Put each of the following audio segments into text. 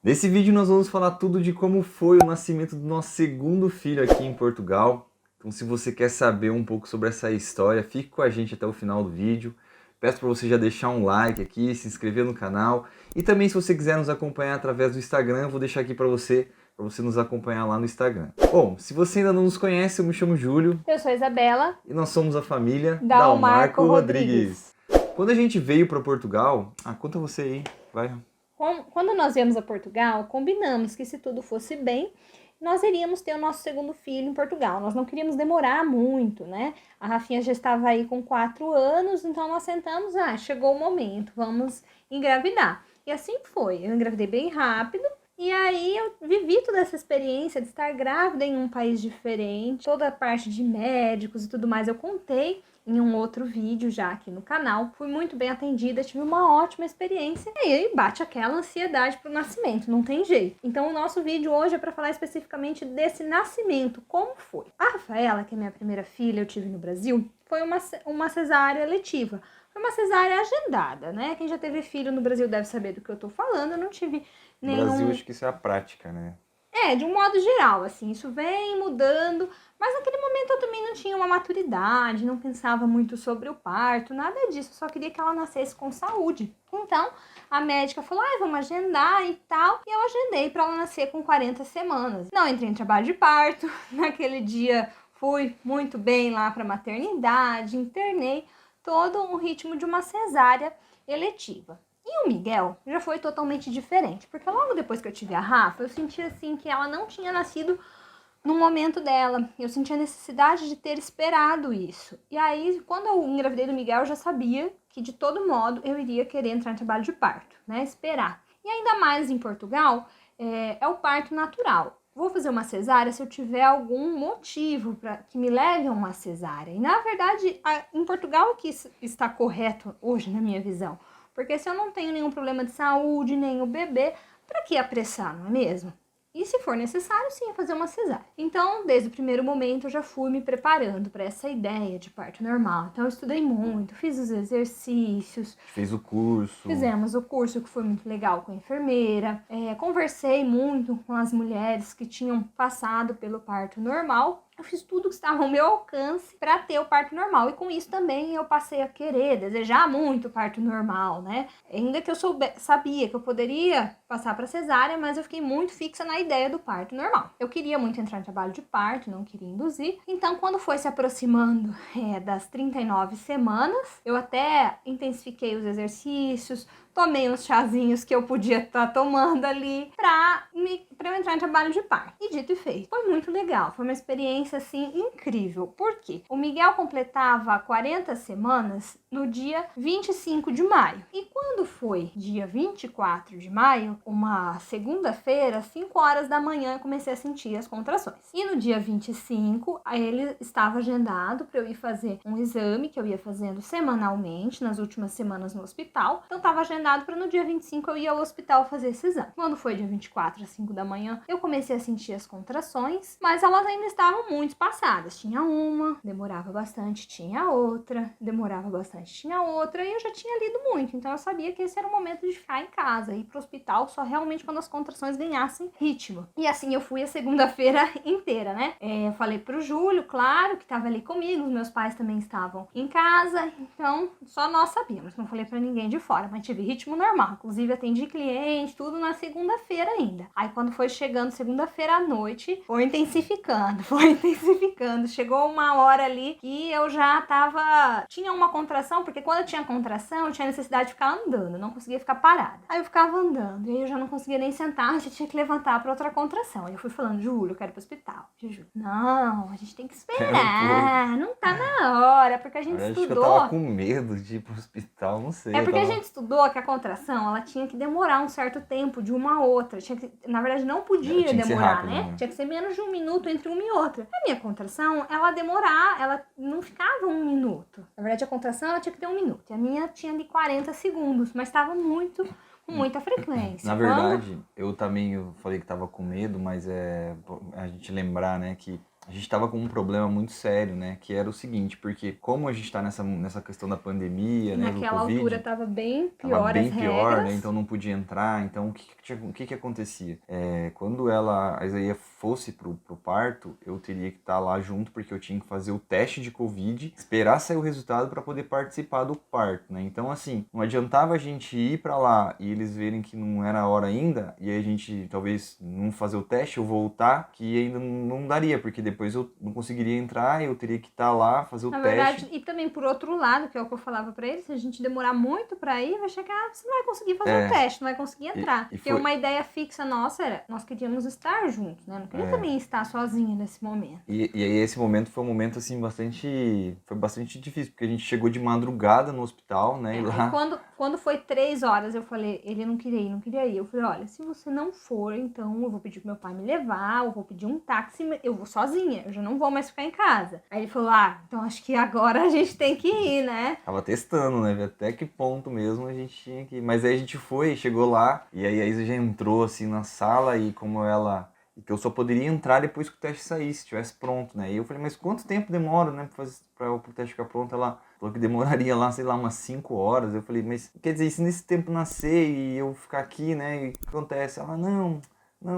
Nesse vídeo nós vamos falar tudo de como foi o nascimento do nosso segundo filho aqui em Portugal. Então se você quer saber um pouco sobre essa história, fique com a gente até o final do vídeo. Peço para você já deixar um like aqui, se inscrever no canal. E também se você quiser nos acompanhar através do Instagram, eu vou deixar aqui para você nos acompanhar lá no Instagram. Bom, se você ainda não nos conhece, eu me chamo Júlio. Eu sou a Isabela. E nós somos a família Dalmarco Rodrigues. Quando a gente veio para Portugal... conta você aí, vai. Quando nós viemos a Portugal, combinamos que se tudo fosse bem, nós iríamos ter o nosso segundo filho em Portugal. Nós não queríamos demorar muito, né? A Rafinha já estava aí com 4 anos, então nós sentamos, chegou o momento, vamos engravidar. E assim foi, eu engravidei bem rápido. E aí eu vivi toda essa experiência de estar grávida em um país diferente, toda a parte de médicos e tudo mais eu contei em um outro vídeo já aqui no canal. Fui muito bem atendida, tive uma ótima experiência. E aí bate aquela ansiedade pro nascimento, não tem jeito. Então o nosso vídeo hoje é para falar especificamente desse nascimento, como foi. A Rafaela, que é minha primeira filha, eu tive no Brasil, foi uma cesárea letiva. Foi uma cesárea agendada, né? Quem já teve filho no Brasil deve saber do que eu tô falando. Eu não tive nenhum... No Brasil, acho que isso é a prática, né? De um modo geral, assim, isso vem mudando, mas naquele momento eu também não tinha uma maturidade, não pensava muito sobre o parto, nada disso, eu só queria que ela nascesse com saúde. Então, a médica falou, vamos agendar e tal, e eu agendei para ela nascer com 40 semanas. Não entrei em trabalho de parto, naquele dia fui muito bem lá para maternidade, internei, todo um ritmo de uma cesárea eletiva. E o Miguel já foi totalmente diferente, porque logo depois que eu tive a Rafa, eu senti assim que ela não tinha nascido no momento dela. Eu senti a necessidade de ter esperado isso. E aí, quando eu engravidei do Miguel, eu já sabia que de todo modo eu iria querer entrar em trabalho de parto, né? Esperar. E ainda mais em Portugal, é o parto natural. Vou fazer uma cesárea se eu tiver algum motivo para que me leve a uma cesárea. E na verdade, em Portugal é que isso está correto hoje, na minha visão. Porque se eu não tenho nenhum problema de saúde, nem o bebê, para que apressar, não é mesmo? E se for necessário, sim, fazer uma cesárea. Então, desde o primeiro momento, eu já fui me preparando para essa ideia de parto normal. Então, eu estudei muito, fiz os exercícios. Fez o curso. Fizemos o curso, que foi muito legal, com a enfermeira. Conversei muito com as mulheres que tinham passado pelo parto normal. Eu fiz tudo que estava ao meu alcance para ter o parto normal. E com isso também eu passei a querer, desejar muito o parto normal, né? Ainda que eu sabia que eu poderia passar para cesárea, mas eu fiquei muito fixa na ideia do parto normal. Eu queria muito entrar em trabalho de parto, não queria induzir. Então, quando foi se aproximando das 39 semanas, eu até intensifiquei os exercícios, tomei uns chazinhos que eu podia estar tomando ali pra eu entrar em trabalho de parto. E dito e feito. Foi muito legal. Foi uma experiência, assim, incrível. Por quê? O Miguel completava 40 semanas no dia 25 de maio. E quando foi dia 24 de maio, uma segunda-feira, 5 horas da manhã, eu comecei a sentir as contrações. E no dia 25, ele estava agendado para eu ir fazer um exame que eu ia fazendo semanalmente, nas últimas semanas no hospital. Então, estava agendado para no dia 25 eu ir ao hospital fazer esse exame. Quando foi dia 24, às 5 da manhã, eu comecei a sentir as contrações, mas elas ainda estavam muito espaçadas. Tinha uma, demorava bastante, tinha outra, demorava bastante, tinha outra, e eu já tinha lido muito, então eu sabia que esse era o momento de ficar em casa, ir pro hospital só realmente quando as contrações ganhassem ritmo. E assim eu fui a segunda-feira inteira, né? Eu falei pro Júlio, claro, que tava ali comigo, os meus pais também estavam em casa, então só nós sabíamos, não falei pra ninguém de fora, mas tive ritmo normal, inclusive atendi cliente, tudo na segunda-feira ainda. Aí quando foi chegando segunda-feira à noite, foi intensificando, chegou uma hora ali que eu já tinha uma contração, porque quando eu tinha contração, eu tinha necessidade de ficar andando, não conseguia ficar parada. Aí eu ficava andando, e aí eu já não conseguia nem sentar, já tinha que levantar pra outra contração. Aí eu fui falando, Júlio, eu quero ir pro hospital. Júlio, não, a gente tem que esperar, não tá na hora, porque a gente estudou. Acho que eu tava com medo de ir pro hospital, não sei. Porque a gente estudou que a contração, ela tinha que demorar um certo tempo de uma a outra. Na verdade, não podia demorar, rápido, né? Tinha que ser menos de 1 minuto entre uma e outra. A minha contração, ela não ficava 1 minuto. Na verdade, a contração, ela tinha que ter 1 minuto. E a minha tinha de 40 segundos, mas estava com muita frequência. Na verdade, eu falei que tava com medo, mas a gente lembrar, né, que a gente estava com um problema muito sério, né? Que era o seguinte, porque como a gente está nessa questão da pandemia, né, do Naquela Covid, altura tava bem tava pior as bem pior, né? regras. Então não podia entrar. Então o que acontecia? Quando a Isaías fosse pro parto, eu teria que estar lá junto, porque eu tinha que fazer o teste de Covid, esperar sair o resultado para poder participar do parto, né? Então, assim, não adiantava a gente ir para lá e eles verem que não era a hora ainda, e aí a gente talvez não fazer o teste ou voltar, que ainda não daria, porque depois eu não conseguiria entrar, eu teria que estar lá, fazer o Na teste. verdade, e também por outro lado, que é o que eu falava pra eles, se a gente demorar muito pra ir, vai chegar, você não vai conseguir fazer o teste, não vai conseguir entrar. E Porque foi... uma ideia fixa nossa era, nós queríamos estar juntos, né? Não queria também estar sozinha nesse momento. E aí esse momento foi um momento, assim, foi bastante difícil, porque a gente chegou de madrugada no hospital, né, e Aí lá... quando foi 3 horas, eu falei, ele não queria ir, não queria ir. Eu falei, olha, se você não for, então eu vou pedir pro meu pai me levar, eu vou pedir um táxi, eu vou sozinha, eu já não vou mais ficar em casa. Aí ele falou, então acho que agora a gente tem que ir, né? Tava testando, né, ver até que ponto mesmo a gente tinha que ir. Mas aí a gente foi, chegou lá, e aí a Isa já entrou, assim, na sala, e como ela... E que eu só poderia entrar depois que o teste saísse, estivesse pronto, né? E eu falei, mas quanto tempo demora, né, pra o teste ficar pronto? Ela falou que demoraria lá, sei lá, umas 5 horas. Eu falei, mas quer dizer, se nesse tempo nascer e eu ficar aqui, né, e o que acontece? Ela, não,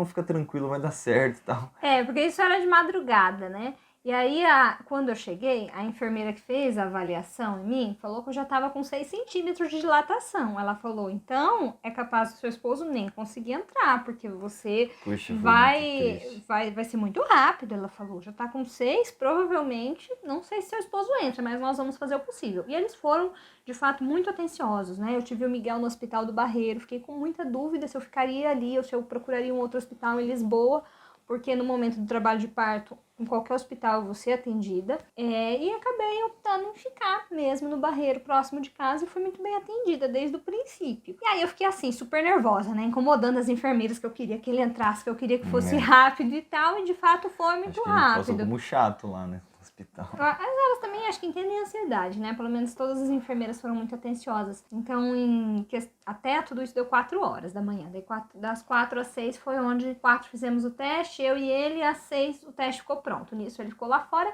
fica tranquilo, vai dar certo e tal. Porque isso era de madrugada, né? E aí, quando eu cheguei, a enfermeira que fez a avaliação em mim falou que eu já estava com 6 centímetros de dilatação. Ela falou, então, é capaz do seu esposo nem conseguir entrar, porque você Puxa, foi muito triste. vai ser muito rápido. Ela falou, já tá com 6, provavelmente, não sei se seu esposo entra, mas nós vamos fazer o possível. E eles foram, de fato, muito atenciosos, né? Eu tive o Miguel no Hospital do Barreiro, fiquei com muita dúvida se eu ficaria ali ou se eu procuraria um outro hospital em Lisboa, porque no momento do trabalho de parto, em qualquer hospital eu vou ser atendida. E acabei optando em ficar mesmo no Barreiro, próximo de casa, e fui muito bem atendida desde o princípio. E aí eu fiquei assim, super nervosa, né? Incomodando as enfermeiras, que eu queria que ele entrasse, que eu queria que fosse rápido e tal, e de fato foi muito Acho que a gente passou rápido. como chato lá, né, no hospital. Elas também acho que entendem a ansiedade, né? Pelo menos todas as enfermeiras foram muito atenciosas. Então, até tudo isso deu 4 horas da manhã. Das 4 às 6 foi onde 4 fizemos o teste, eu e ele, às 6 o teste ficou pronto. Nisso ele ficou lá fora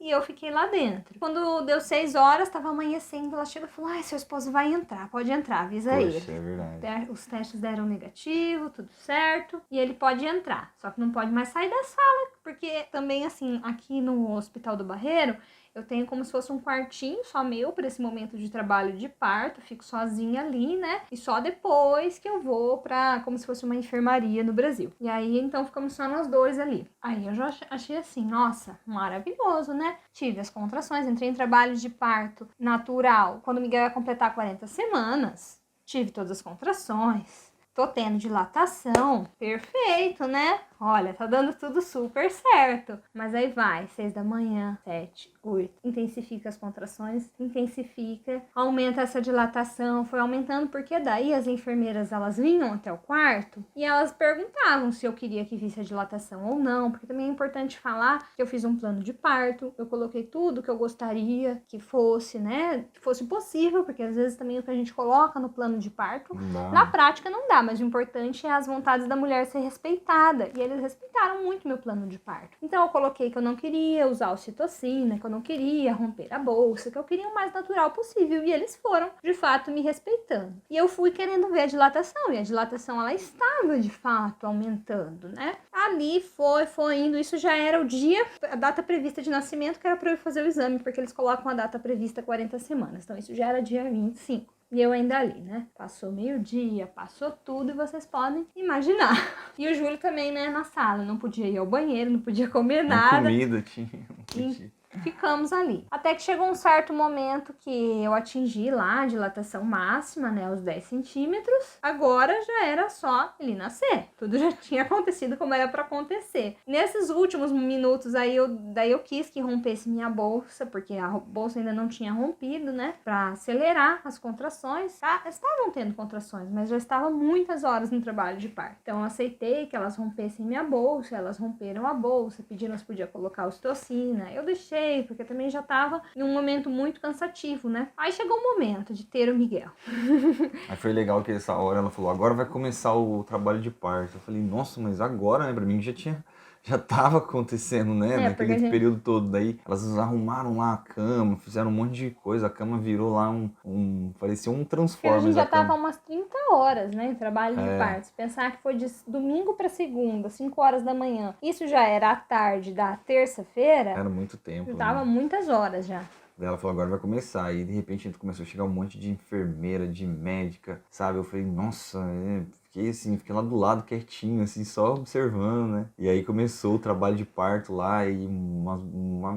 e eu fiquei lá dentro. Quando deu 6 horas, tava amanhecendo, ela chegou e falou, seu esposo vai entrar, pode entrar, avisa ele. Poxa, é verdade. Os testes deram negativo, tudo certo, e ele pode entrar, só que não pode mais sair da sala, porque também, assim, aqui no Hospital do Barreiro, eu tenho como se fosse um quartinho só meu para esse momento de trabalho de parto, fico sozinha ali, né? E só depois que eu vou pra, como se fosse uma enfermaria no Brasil. E aí, então, ficamos só nós dois ali. Aí eu já achei assim, nossa, maravilhoso, né? Tive as contrações, entrei em trabalho de parto natural. Quando o Miguel ia completar 40 semanas, tive todas as contrações. Tô tendo dilatação, perfeito, né? Olha, tá dando tudo super certo. Mas aí vai, 6 da manhã, 7, 8. Intensifica as contrações, intensifica, aumenta essa dilatação, foi aumentando, porque daí as enfermeiras, elas vinham até o quarto e elas perguntavam se eu queria que visse a dilatação ou não, porque também é importante falar que eu fiz um plano de parto, eu coloquei tudo que eu gostaria que fosse, né? Que fosse possível, porque às vezes também o que a gente coloca no plano de parto, na prática não dá, mas o importante é as vontades da mulher ser respeitada. E eles respeitaram muito meu plano de parto. Então eu coloquei que eu não queria usar ocitocina, que eu não queria romper a bolsa, que eu queria o mais natural possível. E eles foram, de fato, me respeitando. E eu fui querendo ver a dilatação. E a dilatação, ela estava, de fato, aumentando, né? Ali foi indo. Isso já era o dia, a data prevista de nascimento, que era para eu fazer o exame, porque eles colocam a data prevista 40 semanas. Então isso já era dia 25. E eu ainda ali, né? Passou meio-dia, passou tudo e vocês podem imaginar. E o Júlio também, né, na sala. Não podia ir ao banheiro, não podia comer nada. Comida tinha, não podia. Ficamos ali. Até que chegou um certo momento que eu atingi lá a dilatação máxima, né, os 10 centímetros. Agora já era só ele nascer. Tudo já tinha acontecido como era pra acontecer. Nesses últimos minutos aí, daí eu quis que rompesse minha bolsa, porque a bolsa ainda não tinha rompido, né, pra acelerar as contrações. Estavam tendo contrações, mas já estava muitas horas no trabalho de parto. Então eu aceitei que elas rompessem minha bolsa, elas romperam a bolsa, pediram se podia colocar ocitocina. Eu deixei, porque também já tava em um momento muito cansativo, né? Aí chegou o momento de ter o Miguel. Aí foi legal que essa hora ela falou, agora vai começar o trabalho de parto. Eu falei, nossa, mas agora, né? Pra mim já tinha já tava acontecendo, né? É, porque Naquele a gente... período todo. Daí elas arrumaram lá a cama, fizeram um monte de coisa. A cama virou lá parecia um Porque a gente Transformers a já tava cama. umas 30 horas, né, em trabalho de É, parto. Se pensar que foi de domingo para segunda, 5 horas da manhã. Isso já era à tarde da terça-feira, era muito já tempo, tava né? muitas horas já. Daí ela falou, agora vai começar. E de repente começou a chegar um monte de enfermeira, de médica, sabe? Eu falei, nossa, fiquei lá do lado quietinho, assim, só observando, né? E aí começou o trabalho de parto lá e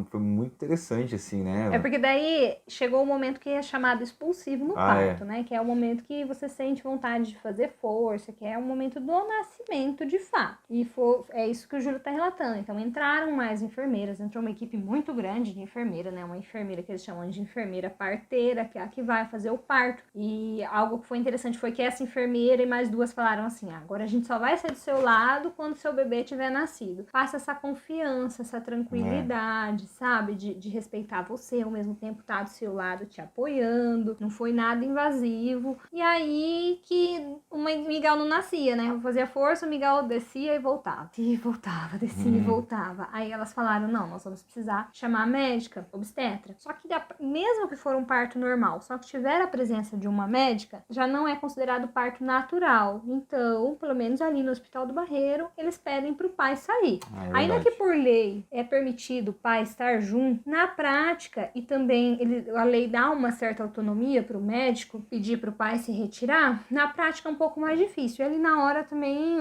foi muito interessante, assim, É né? porque daí chegou o momento que é chamado expulsivo no Ah, parto, é. né? Que é o momento que você sente vontade de fazer força, que é o momento do nascimento de fato. E é isso que o Júlio tá relatando. Então entraram mais enfermeiras, entrou uma equipe muito grande de enfermeira, né? Uma enfermeira que eles chamam de enfermeira parteira, que é a que vai fazer o parto. E algo que foi interessante foi que essa enfermeira e mais duas falaram assim: agora a gente só vai ser do seu lado quando seu bebê tiver nascido. Passa essa confiança, essa tranquilidade, sabe? De respeitar você, ao mesmo tempo tá do seu lado te apoiando, não foi nada invasivo. E aí que o Miguel não nascia, né? Eu fazia força, o Miguel descia e voltava. E voltava, descia e voltava. Aí elas falaram, não, nós vamos precisar chamar a médica, obstetra. Só que mesmo que for um parto normal, só que tiver a presença de uma médica, já não é considerado parto natural. Então, pelo menos ali no Hospital do Barreiro, eles pedem pro pai sair. Ah, é Ainda que verdade. por lei é permitido o pai estar junto, na prática, e também a lei dá uma certa autonomia para o médico pedir para o pai se retirar, na prática é um pouco mais difícil. E ali na hora também,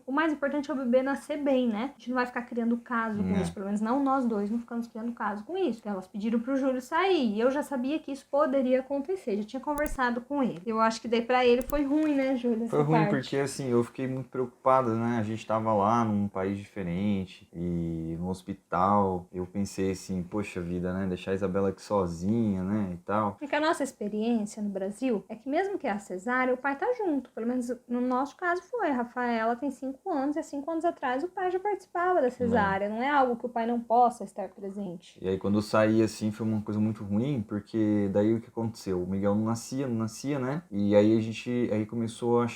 o mais importante é o bebê nascer bem, né? A gente não vai ficar criando caso com isso, pelo menos não nós dois não ficamos criando caso com isso. Então, elas pediram pro Júlio sair, e eu já sabia que isso poderia acontecer, já tinha conversado com ele. Eu acho que daí pra ele foi ruim, né, Júlio, Foi essa ruim parte. porque, assim, eu fiquei muito preocupado, né? A gente tava lá num país diferente e no hospital. Eu pensei assim, poxa vida, né? Deixar a Isabela aqui sozinha, né? E tal. Porque a nossa experiência no Brasil é que mesmo que é a cesárea, o pai tá junto. Pelo menos no nosso caso foi. A Rafaela tem 5 anos e há 5 anos atrás o pai já participava da É. cesárea. Não é algo que o pai não possa estar presente. E aí quando eu saí, assim, foi uma coisa muito ruim, porque daí o que aconteceu? O Miguel não nascia, né? E aí aí começou a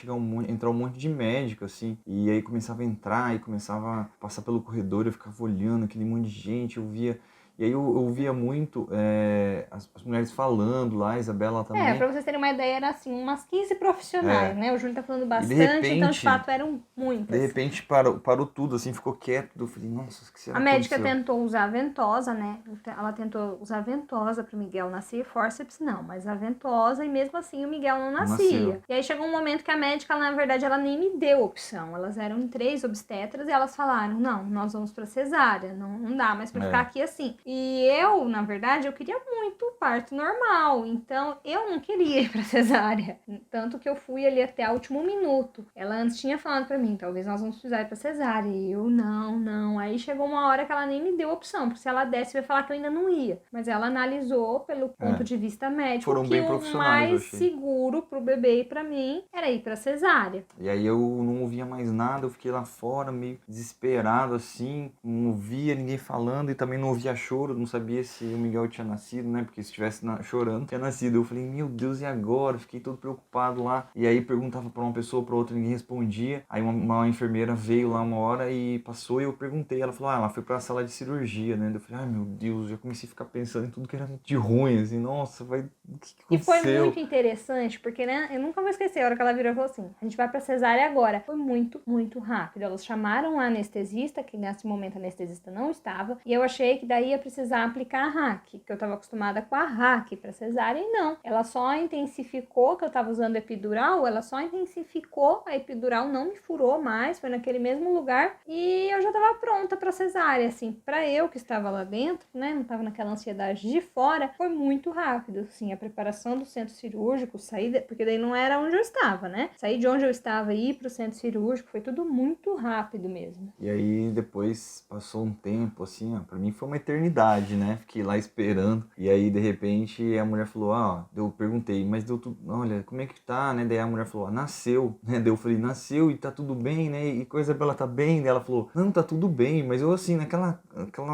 entrar um monte de médico, assim, e aí começava a entrar e começava a passar pelo corredor, eu ficava olhando aquele monte de gente, eu via. E aí eu via muito as mulheres falando lá, a Isabela É, também. pra vocês terem uma ideia, era assim, umas 15 profissionais, É, né? O Júlio tá falando e bastante, então de fato eram de muitas. repente parou tudo, assim, ficou quieto. Eu falei, nossa, o que será A que médica aconteceu? tentou usar a ventosa, né? Ela tentou usar a ventosa pro Miguel nascer, fórceps não, mas a ventosa, e mesmo assim o Miguel não Não nascia. nasceu. E aí chegou um momento que a médica, na verdade, ela nem me deu opção. Elas eram 3 obstetras e elas falaram: não, nós vamos pra cesárea, não dá mais pra ficar É, aqui assim. E eu, na verdade, eu queria muito o parto normal, então eu não queria ir pra cesárea. Tanto que eu fui ali até o último minuto. Ela antes tinha falado pra mim: talvez nós vamos precisar ir pra cesárea. E eu, não. Aí chegou uma hora que ela nem me deu opção, porque se ela desse, eu ia falar que eu ainda não ia. Mas ela analisou pelo ponto é. de vista médico Foram que bem o profissionais, eu mais achei. seguro pro bebê e pra mim era ir pra cesárea. E aí eu não ouvia mais nada, eu fiquei lá fora meio desesperado assim, não ouvia ninguém falando e também não ouvia choro, não sabia se o Miguel tinha nascido, né? Porque se estivesse chorando, tinha nascido. Eu falei, meu Deus, e agora? Fiquei todo preocupado lá. E aí perguntava pra uma pessoa, pra outra, ninguém respondia. Aí uma enfermeira veio lá uma hora e passou e eu perguntei. Ela falou, ela foi pra sala de cirurgia, né? Eu falei, ai meu Deus, já comecei a ficar pensando em tudo que era de ruim, assim, nossa, o que E foi aconteceu? muito interessante, porque, né, eu nunca vou esquecer a hora que ela virou e falou assim: a gente vai pra cesárea agora. Foi muito, muito rápido. Elas chamaram a anestesista, que nesse momento a anestesista não estava, e eu achei que daí ia precisar aplicar a hack, que eu tava acostumada com a hack pra cesárea, e não. Ela só intensificou, que eu tava usando epidural, ela só intensificou a epidural, não me furou mais, foi naquele mesmo lugar, e eu já tava pronta pra cesárea, assim, pra eu que estava lá dentro, né, não tava naquela ansiedade de fora, foi muito rápido, assim, a preparação do centro cirúrgico, porque daí não era onde eu estava, né? Sair de onde eu estava e ir pro centro cirúrgico, foi tudo muito rápido mesmo. E aí depois passou um tempo, assim, ó, pra mim foi uma eternidade, né? Fiquei lá esperando. E aí, de repente, a mulher falou, eu perguntei, mas deu tudo, olha, como é que tá, né? Daí a mulher falou, nasceu, né? Daí eu falei, nasceu e tá tudo bem, né? E coisa bela tá bem. Daí ela falou, não, tá tudo bem, mas eu assim, aquela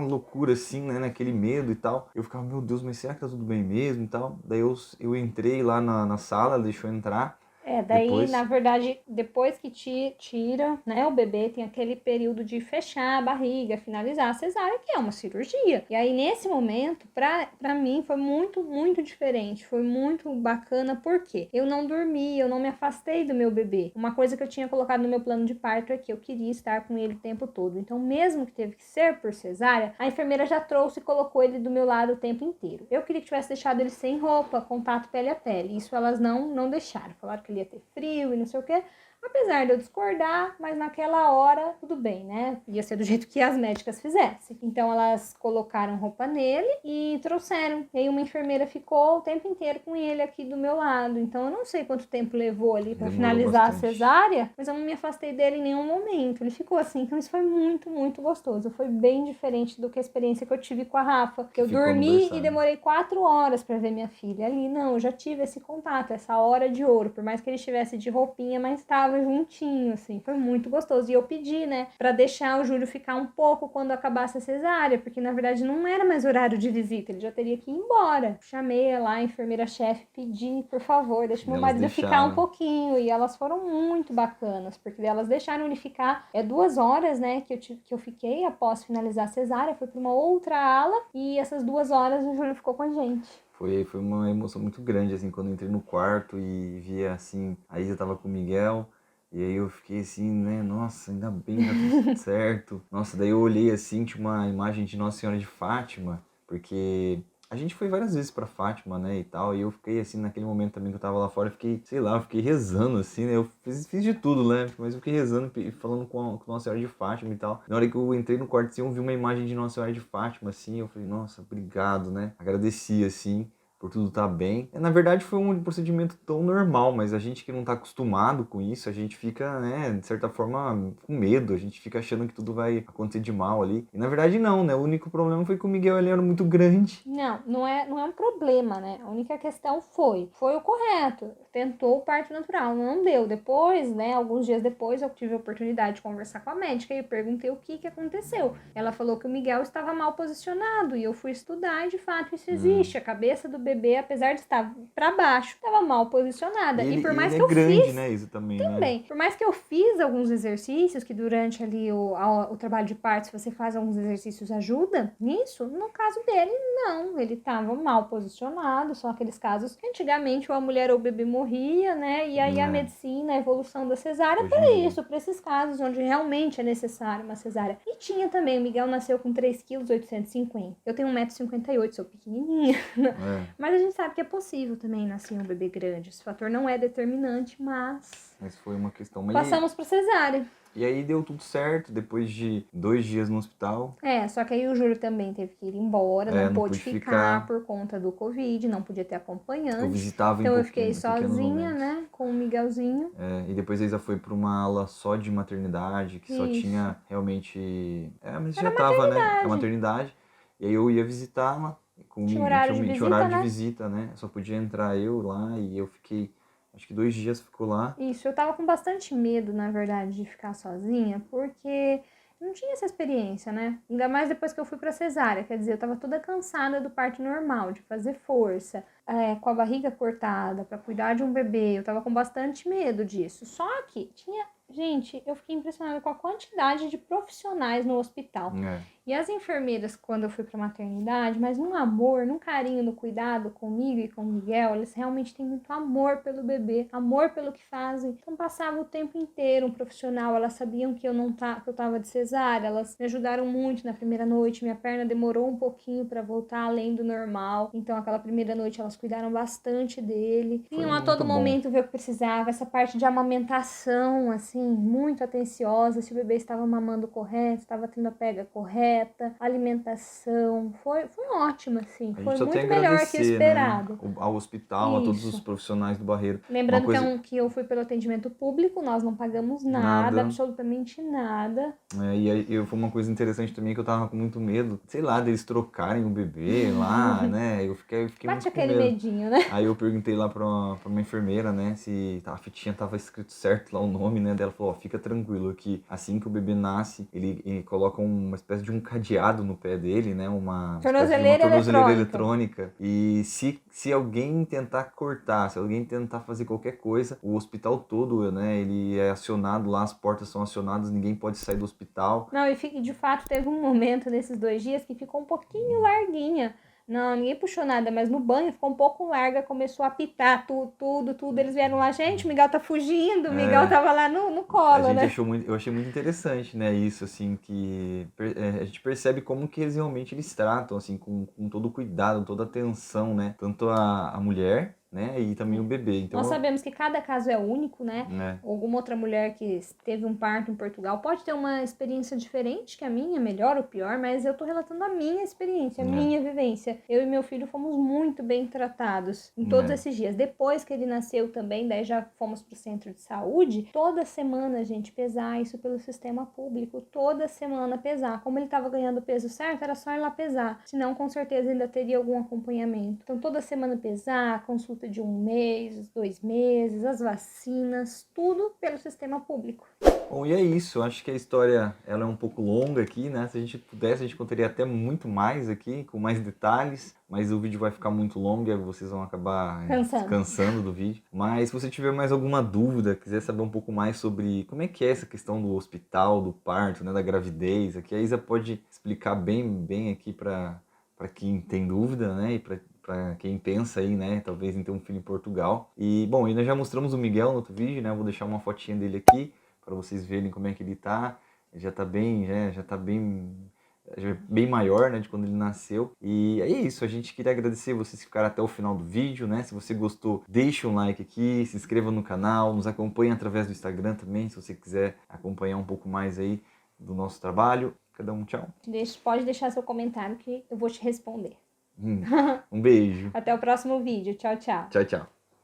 loucura assim, né? Naquele medo e tal. Eu ficava, meu Deus, mas será que tá tudo bem mesmo e tal? Daí eu entrei lá na sala, ela deixou eu entrar. Daí, depois? na verdade, depois que tira, né, o bebê, tem aquele período de fechar a barriga, finalizar a cesárea, que é uma cirurgia. E aí, nesse momento, pra mim, foi muito, muito diferente. Foi muito bacana, porque eu não dormi, eu não me afastei do meu bebê. Uma coisa que eu tinha colocado no meu plano de parto é que eu queria estar com ele o tempo todo. Então, mesmo que teve que ser por cesárea, a enfermeira já trouxe e colocou ele do meu lado o tempo inteiro. Eu queria que tivesse deixado ele sem roupa, contato pele a pele. Isso elas não deixaram. Falaram que ele ia ter frio e não sei o quê. Apesar de eu discordar, mas naquela hora, tudo bem, né? Ia ser do jeito que as médicas fizessem. Então, elas colocaram roupa nele e trouxeram. E aí, uma enfermeira ficou o tempo inteiro com ele aqui do meu lado. Então, eu não sei quanto tempo levou ali pra Demorou finalizar bastante. a cesárea, mas eu não me afastei dele em nenhum momento. Ele ficou assim. Então, isso foi muito, muito gostoso. Foi bem diferente do que a experiência que eu tive com a Rafa. Que eu Ficou no dormi berçário. e demorei 4 horas pra ver minha filha. Ali, não, eu já tive esse contato, essa hora de ouro. Por mais que ele estivesse de roupinha, mas estava juntinho, assim, foi muito gostoso. E eu pedi, né, pra deixar o Júlio ficar um pouco quando acabasse a cesárea, porque na verdade não era mais horário de visita, ele já teria que ir embora. Chamei lá a enfermeira-chefe, pedi, por favor, deixa meu Elas marido ficar um deixaram. pouquinho. E elas foram muito bacanas, porque elas deixaram ele ficar 2 horas, né, que eu fiquei após finalizar a cesárea, fui pra uma outra ala, e essas 2 horas o Júlio ficou com a gente. Foi uma emoção muito grande, assim, quando eu entrei no quarto e via, assim, a Isa tava com o Miguel, e aí eu fiquei assim, né, nossa, ainda bem, tá tudo certo. Nossa, daí eu olhei assim, tinha uma imagem de Nossa Senhora de Fátima, porque a gente foi várias vezes pra Fátima, né, e tal, e eu fiquei assim, naquele momento também que eu tava lá fora, eu fiquei, sei lá, eu fiquei rezando, assim, né, eu fiz de tudo, né, mas eu fiquei rezando, falando com Nossa Senhora de Fátima e tal. Na hora que eu entrei no quarto, assim, eu vi uma imagem de Nossa Senhora de Fátima, assim, eu falei, nossa, obrigado, né, agradeci, assim, por tudo tá bem. Na verdade foi um procedimento tão normal, mas a gente que não tá acostumado com isso, a gente fica, né, de certa forma, com medo, a gente fica achando que tudo vai acontecer de mal ali. E na verdade não, né, o único problema foi que o Miguel ele era muito grande. Não é um problema, né? A única questão foi o correto. Tentou o parto natural, não deu. Depois, né, alguns dias depois, eu tive a oportunidade de conversar com a médica e eu perguntei o que aconteceu. Ela falou que o Miguel estava mal posicionado e eu fui estudar e de fato isso existe. A cabeça do bebê, apesar de estar para baixo, estava mal posicionada. E por mais Ele que é eu grande, fiz né, isso também, né? também. Por mais que eu fiz alguns exercícios, que durante ali o trabalho de parto, se você faz alguns exercícios, ajuda nisso, no caso dele, não. Ele estava mal posicionado, são aqueles casos que antigamente ou a mulher ou o bebê morria, né? E aí a medicina, a evolução da cesárea é para isso, para esses casos onde realmente é necessário uma cesárea. E tinha também, o Miguel nasceu com 3,850 kg. Eu tenho 1,58 m, sou pequenininha. Mas a gente sabe que é possível também nascer um bebê grande. Esse fator não é determinante, mas foi uma questão. passamos para cesárea. E aí deu tudo certo, depois de 2 dias no hospital. Só que aí o Júlio também teve que ir embora, não pôde pude ficar por conta do Covid, não podia ter acompanhante. Eu visitava então em eu fiquei pequenos sozinha, momentos. né, com o Miguelzinho. E depois a Isa foi para uma aula só de maternidade, que só Isso. tinha realmente... mas Era já tava, né? maternidade. É maternidade. E aí eu ia visitá-la. Tinha horário de visita, né? de visita, né? Só podia entrar eu lá e eu fiquei... Acho que 2 dias ficou lá. Isso, eu tava com bastante medo, na verdade, de ficar sozinha, porque não tinha essa experiência, né? Ainda mais depois que eu fui pra cesárea, quer dizer, eu tava toda cansada do parto normal, de fazer força, com a barriga cortada, pra cuidar de um bebê, eu tava com bastante medo disso. Só que gente, eu fiquei impressionada com a quantidade de profissionais no hospital. E as enfermeiras, quando eu fui pra maternidade, mas num amor, num carinho, no cuidado comigo e com o Miguel, eles realmente têm muito amor pelo bebê, amor pelo que fazem. Então passava o tempo inteiro um profissional, elas sabiam que eu tava de cesárea, elas me ajudaram muito na primeira noite, minha perna demorou um pouquinho pra voltar além do normal. Então aquela primeira noite elas cuidaram bastante dele. Vinham a todo momento ver o que precisava, essa parte de amamentação, assim, muito atenciosa, se o bebê estava mamando correto, estava tendo a pega correta, alimentação, foi ótimo, assim, foi muito melhor que o esperado. Né? Ao hospital, a todos os profissionais do Barreiro. Lembrando que eu fui pelo atendimento público, nós não pagamos nada. Absolutamente nada. E aí foi uma coisa interessante também que eu tava com muito medo, sei lá, deles trocarem o bebê lá, né? Eu fiquei Bate muito aquele com medo. medinho, né? Aí eu perguntei lá pra uma enfermeira, né, se a fitinha tava escrito certo lá o nome, né? dela, falou, ó, fica tranquilo que assim que o bebê nasce, ele coloca uma espécie de um cadeado no pé dele, né, uma Tornozeleira eletrônica. E se alguém tentar cortar, se alguém tentar fazer qualquer coisa, o hospital todo, né, ele é acionado lá, as portas são acionadas, ninguém pode sair do hospital. Não, e de fato teve um momento nesses 2 dias que ficou um pouquinho larguinha. Não, ninguém puxou nada, mas no banho ficou um pouco larga, começou a apitar tudo. Eles vieram lá, gente, o Miguel tá fugindo, o Miguel tava lá no colo, né? Eu achei muito interessante, né, isso, assim, que a gente percebe como que eles realmente tratam, assim, com todo o cuidado, toda a atenção, né, tanto a mulher, né, e também o bebê. Então, nós sabemos que cada caso é único, né? Alguma outra mulher que teve um parto em Portugal pode ter uma experiência diferente que a minha, melhor ou pior, mas eu tô relatando a minha experiência, a minha vivência. Eu e meu filho fomos muito bem tratados em todos esses dias. Depois que ele nasceu também, daí já fomos pro centro de saúde, toda semana, gente, pesar isso pelo sistema público, toda semana pesar. Como ele tava ganhando o peso certo, era só ir lá pesar. Senão, com certeza, ainda teria algum acompanhamento. Então, toda semana pesar, consulta de 1 mês, 2 meses, as vacinas, tudo pelo sistema público. Bom, e é isso, eu acho que a história ela é um pouco longa aqui, né? Se a gente pudesse, a gente contaria até muito mais aqui, com mais detalhes, mas o vídeo vai ficar muito longo e vocês vão acabar cansando do vídeo. Mas se você tiver mais alguma dúvida, quiser saber um pouco mais sobre como é que é essa questão do hospital, do parto, né, da gravidez, aqui a Isa pode explicar bem aqui para quem tem dúvida, né, e para quem pensa aí, né, talvez em ter um filho em Portugal. E, bom, nós já mostramos o Miguel no outro vídeo, né, eu vou deixar uma fotinha dele aqui, para vocês verem como é que ele tá. Ele já tá bem maior, né, de quando ele nasceu. E é isso, a gente queria agradecer vocês que ficaram até o final do vídeo, né? Se você gostou, deixa um like aqui, se inscreva no canal, nos acompanhe através do Instagram também, se você quiser acompanhar um pouco mais aí do nosso trabalho. Cada um, tchau. Pode deixar seu comentário que eu vou te responder. Um beijo. Até o próximo vídeo. Tchau, tchau. Tchau, tchau.